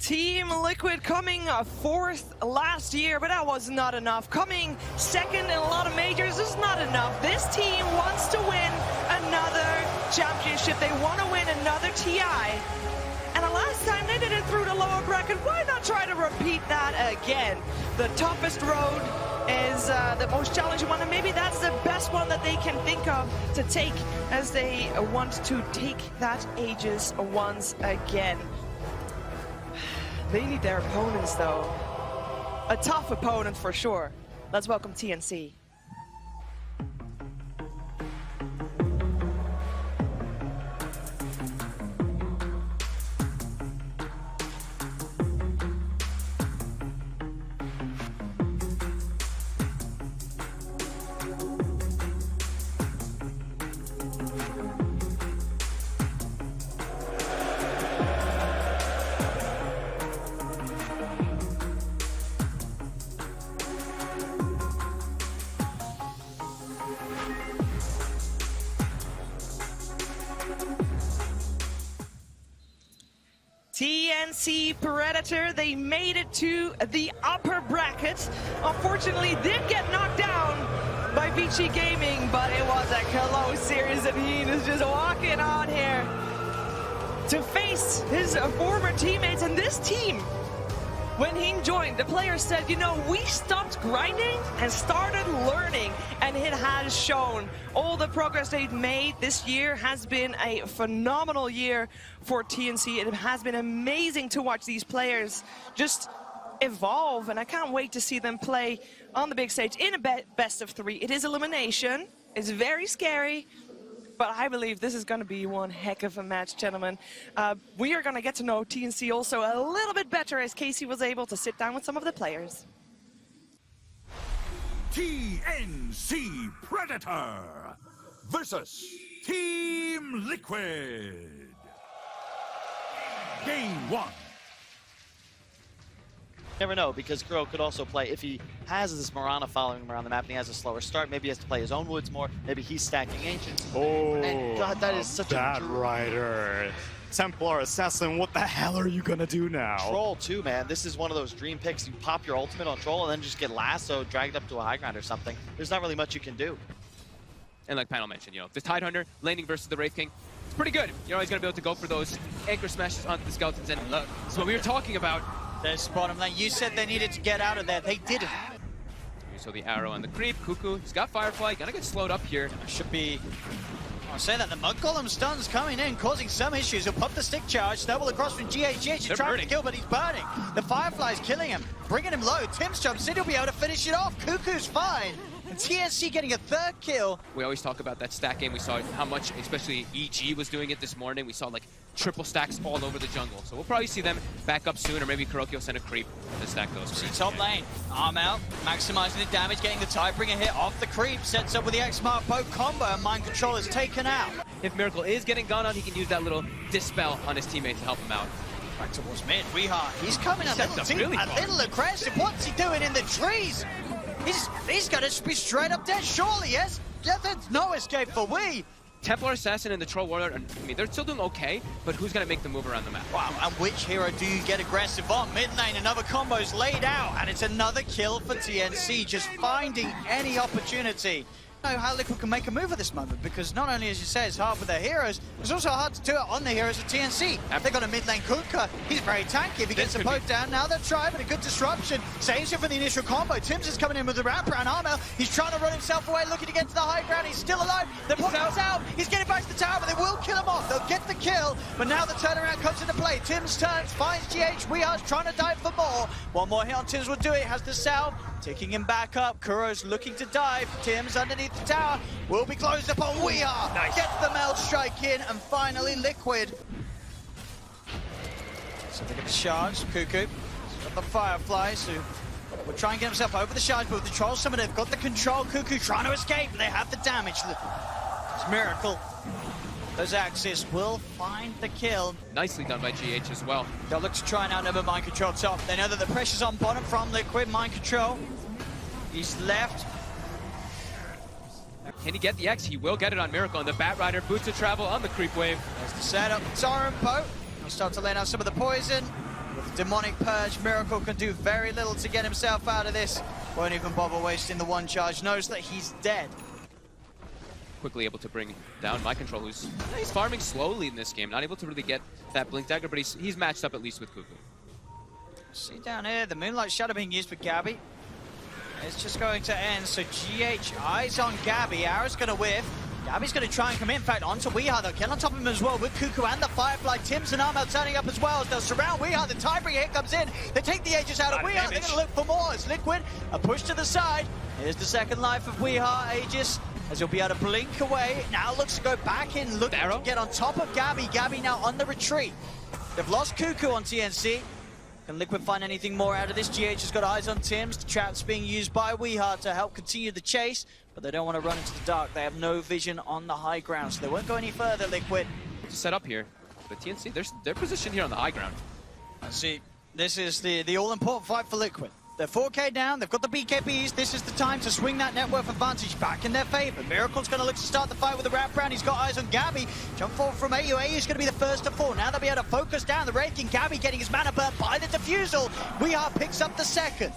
Team Liquid coming fourth last year, but that was not enough. Coming second in a lot of majors is not enough. This team wants to win another championship. They want to win another TI. And the last time they did it through the lower bracket, why not try to repeat that again? The toughest road is the most challenging one, and maybe that's the best one that they can think of to take as they want to take that Aegis once again. They need their opponents, though. A tough opponent for sure. Let's welcome TNC. TNC Predator, they made it to the upper bracket. Unfortunately, did get knocked down by Vici Gaming, but it was a close series, and he is just walking on here to face his former teammates. And this team, when he joined, the players said, you know, we stopped grinding and started learning, and it has shown. All the progress they've made this year has been a phenomenal year for TNC. It has been amazing to watch these players just evolve, and I can't wait to see them play on the big stage in a best of 3. It is elimination. It's very scary, but I believe this is going to be one heck of a match, gentlemen. We are going to get to know TNC also a little bit better, as Casey was able to sit down with some of the players. TNC Predator versus Team Liquid. Game 1. Never know, because Kuro could also play, if he has this Mirana following him around the map and he has a slower start, maybe he has to play his own woods more, maybe he's stacking Ancients. Oh, and God, that is such Bad a Rider. Templar Assassin, what the hell are you gonna do now? Troll too, man. This is one of those dream picks. You pop your ultimate on Troll and then just get lassoed, dragged up to a high ground or something. There's not really much you can do. And like Panel mentioned, you know, the Tidehunter laning versus the Wraith King, it's pretty good. You're always gonna be able to go for those anchor smashes onto the skeletons, and look, that's what we were talking about. There's bottom lane. You said they needed to get out of there. They didn't. You saw the arrow and the creep. Cuckoo, he's got Firefly, gonna get slowed up here. Should be... I'll say that the Mud Golem stuns coming in, causing some issues. He'll pop the stick charge, snowball across from GH. He's trying to kill, but he's burning. The Firefly's killing him, bringing him low. Tim's jumps in, he'll be able to finish it off. Cuckoo's fine. And TNC getting a 3rd kill. We always talk about that stack game. We saw how much, especially EG was doing it this morning. We saw like triple stacks all over the jungle. So we'll probably see them back up soon, or maybe Kuroki will send a creep to stack those. See top lane, arm out, maximizing the damage, getting the Tidebringer hit off the creep, sets up with the X-Mark poke combo, and Mind Control is taken out. If Miracle is getting gone on, he can use that little dispel on his teammate to help him out. Back towards mid, Weehart, he's coming a little aggressive. What's he doing in the trees? He's gonna be straight up dead, surely, yes? Yeah, there's no escape for Wee. Templar Assassin and the Troll Warrior, I mean, they're still doing okay, but who's gonna make the move around the map? Wow, and which hero do you get aggressive on? Mid lane, another combo's laid out, and it's another kill for TNC, just finding any opportunity. I know how Liquid can make a move at this moment, because not only, as you say, it's hard for their heroes, it's also hard to do it on the heroes of TNC. They've got a mid lane Kuka, he's very tanky. If he gets a poke down, now they're trying, but a good disruption. Saves him for the initial combo. Tim's is coming in with the wraparound armor. He's trying to run himself away, looking to get to the high ground. He's still alive. They're putting him out. He's getting back to the tower, but they will kill him off. They'll get the kill, but now the turnaround comes into play. Tim's turns, finds GH. Weehar's trying to dive for more. One more hit on Tim's will do it. Has the salve, ticking him back up. Kuro's looking to dive. Tim's underneath the tower. Will be closed upon. Weehart gets the meld strike in, and finally Liquid. So they get the charge. Cuckoo got the Firefly, so will try and get himself over the charge, but with the Troll Summon, they've got the control. Cuckoo trying to escape, but they have the damage. It's Miracle. Those Axis will find the kill. Nicely done by GH as well. They'll look to try and outnumber Mind Control top. They know that the pressure's on bottom from Liquid. Mind Control, he's left. Can he get the X? He will get it on Miracle, and the Bat Rider boots of travel on the creep wave. There's the setup. Zoran Poe. He'll start to lay down some of the poison. With the demonic purge, Miracle can do very little to get himself out of this. Won't even bother wasting the one charge, knows that he's dead. Quickly able to bring down My Control, he's farming slowly in this game, not able to really get that Blink Dagger, but he's matched up at least with Cuckoo. See down here, the Moonlight Shadow being used for Gabby. It's just going to end, so GH eyes on Gabby. Arrow's going to whiff. Gabby's going to try and come in fact onto Weehaw. They'll get on top of him as well with Cuckoo and the Firefly. Tims and Armel turning up as well as they'll surround Weehaw. The Tiebreaker hit comes in. They take the Aegis out of Weehaw. They're going to look for more. It's Liquid. A push to the side. Here's the second life of Weehaw. Aegis, as he'll be able to blink away. Now looks to go back in, looking to get on top of Gabby. Gabby now on the retreat. They've lost Cuckoo on TNC. Can Liquid find anything more out of this? GH has got eyes on Tims. The trap's being used by Weehaw to help continue the chase, but they don't want to run into the dark. They have no vision on the high ground, so they won't go any further, Liquid. To set up here, but TNC, they're positioned here on the high ground. Let's see, this is the all-important fight for Liquid. They're 4K down, they've got the BKBs. This is the time to swing that net worth advantage back in their favor. Miracle's going to look to start the fight with the wraparound. He's got eyes on Gabby. Jump forward from AU. AU's going to be the first to fall. Now they'll be able to focus down the Wraith King. Gabby getting his mana burnt by the defusal. Weehaw picks up the second.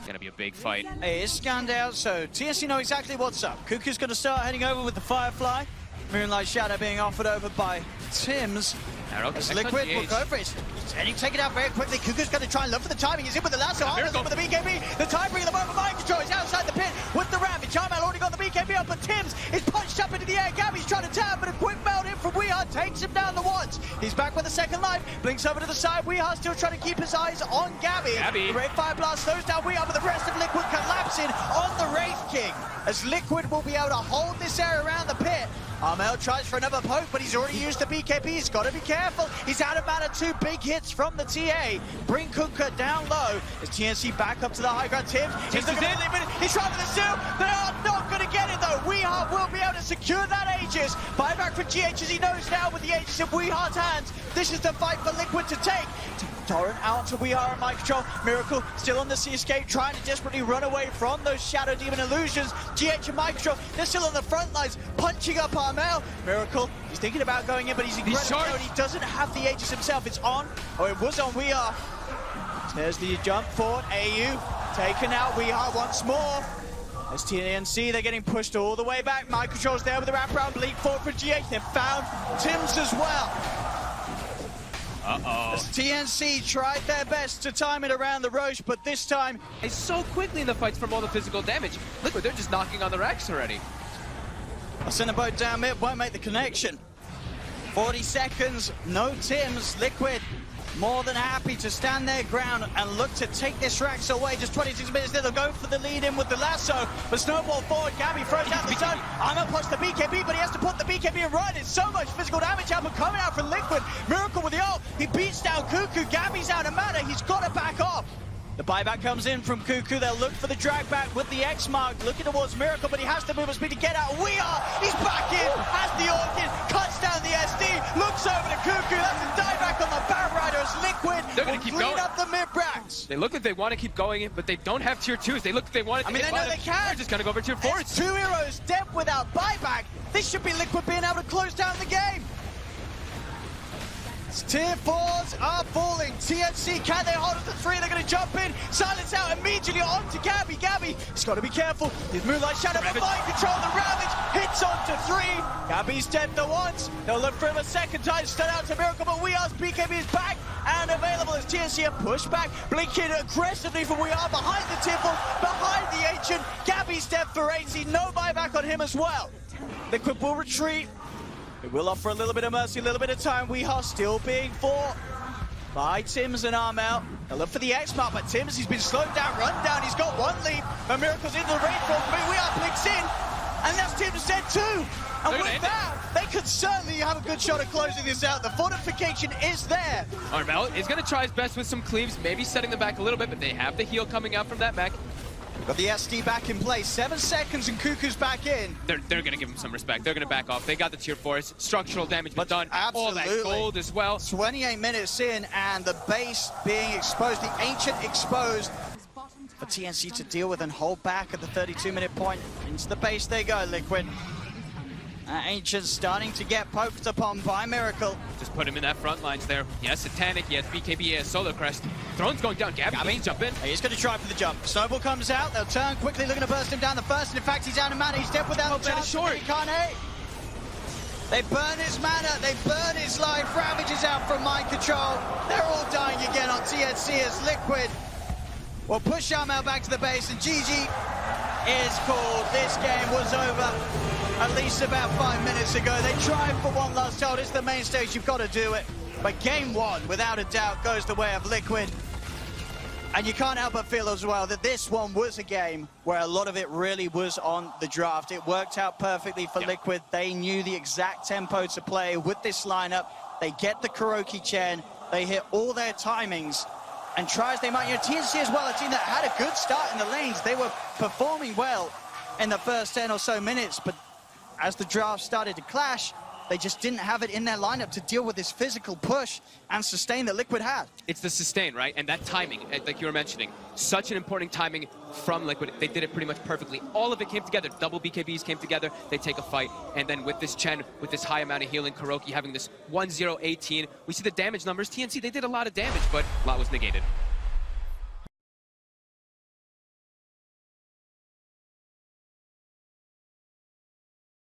Gonna be a big fight. It is scanned out, so TNC know exactly what's up. Cuckoo's going to start heading over with the Firefly. Moonlight Shadow being offered over by Tims. Arrow As Liquid will go for it. And he take it out very quickly. Cuckoo's going to try and look for the timing. He's in with the lasso. Armel's in with the BKB. The tiebreaker, the moment Mind Control is outside the pit with the Ravage. Armel already got the BKB up, but Tims is punched up into the air. Gabby's trying to tap, but a quick melt in from Weehaw takes him down the once. He's back with a second life. Blinks over to the side. Weehaw still trying to keep his eyes on Gabby. The Red Fire Blast slows down Weehaw, but the rest of Liquid collapsing on the Wraith King. As Liquid will be able to hold this area around the pit. Armel tries for another poke, but he's already used the BKB. He's got to be careful. He's out of mana. 2 big hits from the TA. Bring Kuka down low. As TNC back up to the high ground. Tims is looking at the limit. He's trying for the steal. They are not going to get it though. Weehaw will be able to secure that Aegis. Buyback for GH as he knows now with the Aegis in Weehaw's hands. This is the fight for Liquid to take. Torrent out to Weehaw and My Control. Miracle still on the sea escape, trying to desperately run away from those Shadow Demon illusions. GH and My Control, they're still on the front lines, punching up Armel. Miracle, he's thinking about going in, but he's incredible. He doesn't have the Aegis himself. It's on, or it was on Weehaw. There's the jump forward. AU taken out. Weehaw once more. As TNC, they're getting pushed all the way back. My Control's there with the wraparound. Bleak forward for GH. They've found Tims as well. As TNC tried their best to time it around the Roche, but this time It's so quickly in the fights from all the physical damage. Liquid, they're just knocking on the racks already. I'll send a boat down mid, won't make the connection. 40 seconds, no Tims. Liquid more than happy to stand their ground and look to take this Rax away. Just 26 minutes there, they'll go for the lead in with the lasso, but snowball forward, Gabby throws out the zone. Armel puts the BKB, but he has to put the BKB in right. It's so much physical damage output coming out from Liquid. Miracle with the ult, he beats down Cuckoo. Gabby's out of mana, he's got to back off. The buyback comes in from Cuckoo. They'll look for the drag back with the X mark, looking towards Miracle, but he has to move at speed to get out. He's back in as the Orchid cuts down the SD, looks over to Cuckoo. That's a dieback on the Baron Rider as Liquid. They're going to keep going. Up the mid-racks. They look like they want to keep going, but they don't have tier 2s. They look like they want to. They know they can. They're just going to go over tier 4s. It's 2 heroes dead without buyback. This should be Liquid being able to close down the game. Tier 4s are falling. TNC, can they hold up to 3? They're going to jump in. Silence out immediately onto Gabby. Gabby, he's got to be careful. His Moonlight Shadow, the Mind Control, the Ravage hits onto 3. Gabby's dead the once. They'll look for him a second time. Start out to Miracle, but Weeha's BKB is back and available as TNC are pushed back. Blinking aggressively from Weeha behind the Tiffle, behind the Ancient. Gabby's dead for 80. No buyback on him as well. Liquid will retreat. It will offer a little bit of mercy, a little bit of time. Weehaw still being fought by Tims and Armel. They'll look for the X mark, but Tims, he's been slowed down, run down. He's got one lead, but Miracle's into the rainfall. Weehaw blinks in, and that's Tims dead too. And with that, they could certainly have a good shot at closing this out. The fortification is there. Armel is going to try his best with some cleaves, maybe setting them back a little bit, but they have the heal coming out from that mech. Got the SD back in place. 7 seconds and Cuckoo's back in. They're going to give him some respect. They're going to back off. They got the tier 4s. Structural damage but done. Absolutely. All that gold as well. 28 minutes in and the base being exposed. The Ancient exposed for TNC to deal with and hold back at the 32-minute point. Into the base they go, Liquid. Ancient starting to get poked upon by Miracle. Just put him in that front lines there. He has Satanic, he has BKB, he has Solar Crest. Throne's going down. Gabby can jump in. He's going to try for the jump. Snowball comes out. They'll turn quickly, looking to burst him down the first. And in fact, he's out of mana. He's dead without a chance. short. He can't hit. They burn his mana. They burn his life. Ravage is out from mind control. They're all dying again on TNC as Liquid will push Sharmel back to the base. And GG is called. This game was over at least about 5 minutes ago. They tried for one last hold. It's the main stage. You've got to do it. But game one, without a doubt, goes the way of Liquid. And you can't help but feel as well that this one was a game where a lot of it really was on the draft. It worked out perfectly for Liquid. They knew the exact tempo to play with this lineup. They get the Kuroki chain. They hit all their timings. And try as they might, TNC as well, a team that had a good start in the lanes. They were performing well in the first 10 or so minutes, but as the draft started to clash, they just didn't have it in their lineup to deal with this physical push and sustain that Liquid had. It's the sustain, right? And that timing, like you were mentioning, such an important timing from Liquid. They did it pretty much perfectly. All of it came together. Double BKBs came together. They take a fight. And then with this Chen, with this high amount of healing, Kuroki having this 1-0-18, we see the damage numbers. TNC, they did a lot of damage, but a lot was negated.